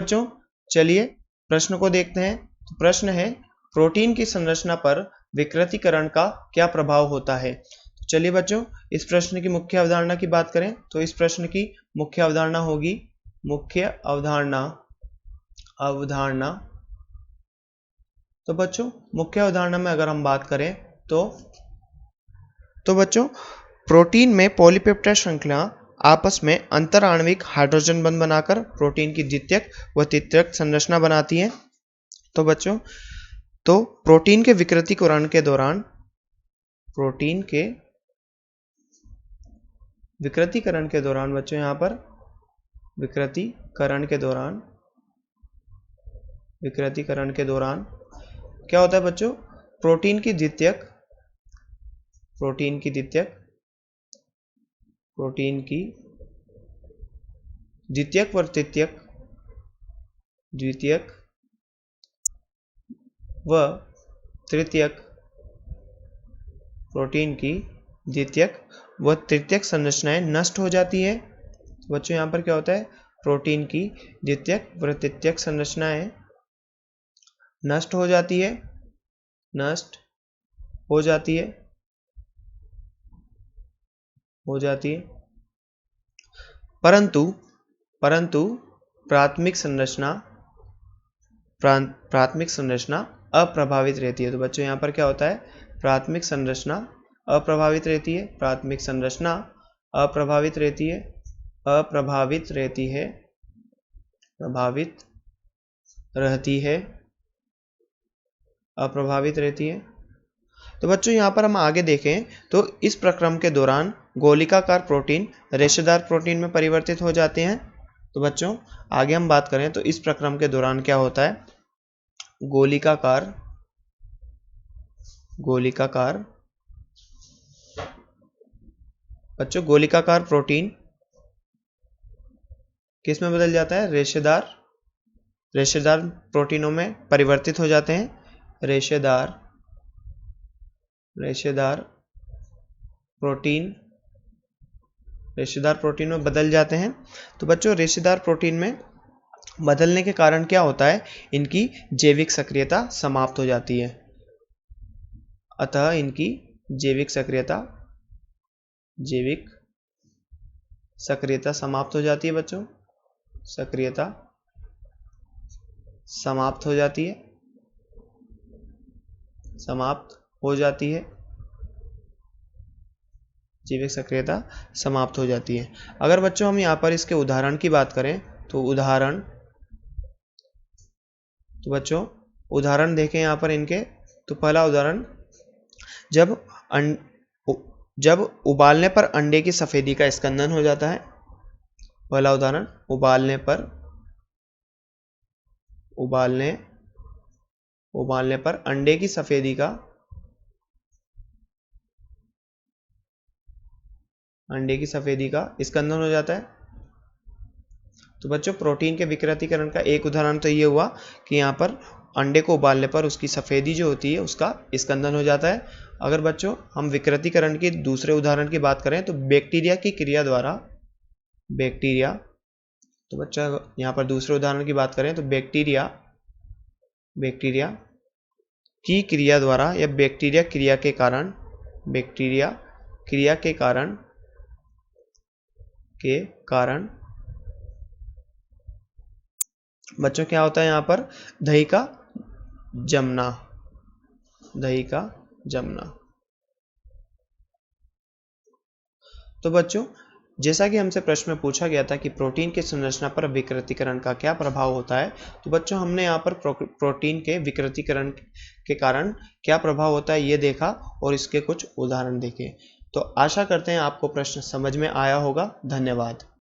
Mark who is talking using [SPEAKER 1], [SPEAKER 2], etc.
[SPEAKER 1] बच्चों चलिए प्रश्न को देखते हैं। तो प्रश्न है प्रोटीन की संरचना पर विकृतीकरण का क्या प्रभाव होता है। तो चलिए बच्चों इस प्रश्न की मुख्य अवधारणा की बात करें तो इस प्रश्न की मुख्य अवधारणा होगी अवधारणा। तो बच्चों मुख्य अवधारणा में अगर हम बात करें तो बच्चों प्रोटीन में पॉलीपेप्टाइड श्रृंखला आपस में अंतर आणविक हाइड्रोजन बंध बनाकर प्रोटीन की द्वितीयक व तृतीयक संरचना बनाती है। तो बच्चों तो प्रोटीन के विकृतीकरण के दौरान बच्चों यहाँ पर विकृतीकरण के दौरान क्या होता है बच्चों, प्रोटीन की द्वितीयक व तृतीयक संरचनाएं नष्ट हो जाती है। बच्चों यहाँ पर क्या होता है, प्रोटीन की द्वितीयक व तृतीयक संरचनाएं नष्ट हो जाती है परंतु प्राथमिक संरचना अप्रभावित रहती है। तो बच्चों यहाँ पर क्या होता है, प्राथमिक संरचना अप्रभावित रहती है। तो बच्चों यहाँ पर हम आगे देखें तो इस प्रक्रम के दौरान गोलिकाकार प्रोटीन रेशेदार प्रोटीन में परिवर्तित हो जाते हैं। तो बच्चों आगे हम बात करें तो इस प्रक्रम के दौरान क्या होता है, गोलिकाकार प्रोटीन किस में बदल जाता है, रेशेदार प्रोटीनों में परिवर्तित हो जाते हैं। रेशेदार प्रोटीन में बदल जाते हैं। तो बच्चों रेशेदार प्रोटीन में बदलने के कारण क्या होता है, इनकी जैविक सक्रियता समाप्त हो जाती है। अतः इनकी जैविक सक्रियता समाप्त हो जाती है। बच्चों सक्रियता समाप्त हो जाती है, जैविक सक्रियता समाप्त हो जाती है। अगर बच्चों हम यहाँ पर इसके उदाहरण की बात करें तो उदाहरण देखें यहाँ पर इनके। तो पहला उदाहरण, जब उबालने पर अंडे की सफेदी का स्कंदन हो जाता है। पहला उदाहरण, उबालने पर अंडे की सफेदी का स्कंदन हो जाता है। तो बच्चों प्रोटीन के विकृतीकरण का एक उदाहरण तो ये हुआ कि यहाँ पर अंडे को उबालने पर उसकी सफेदी जो होती है उसका स्कंदन हो जाता है। अगर बच्चों हम विकृतीकरण के दूसरे उदाहरण की बात करें तो बैक्टीरिया की क्रिया द्वारा तो बच्चा यहाँ पर दूसरे उदाहरण की बात करें तो बैक्टीरिया की क्रिया द्वारा या बैक्टीरिया क्रिया के कारण बच्चों क्या होता है, यहाँ पर दही का जमना। तो बच्चों जैसा कि हमसे प्रश्न में पूछा गया था कि प्रोटीन की संरचना पर विकृतीकरण का क्या प्रभाव होता है, तो बच्चों हमने यहाँ पर प्रोटीन के विकृतीकरण के कारण क्या प्रभाव होता है ये देखा और इसके कुछ उदाहरण देखे। तो आशा करते हैं आपको प्रश्न समझ में आया होगा। धन्यवाद।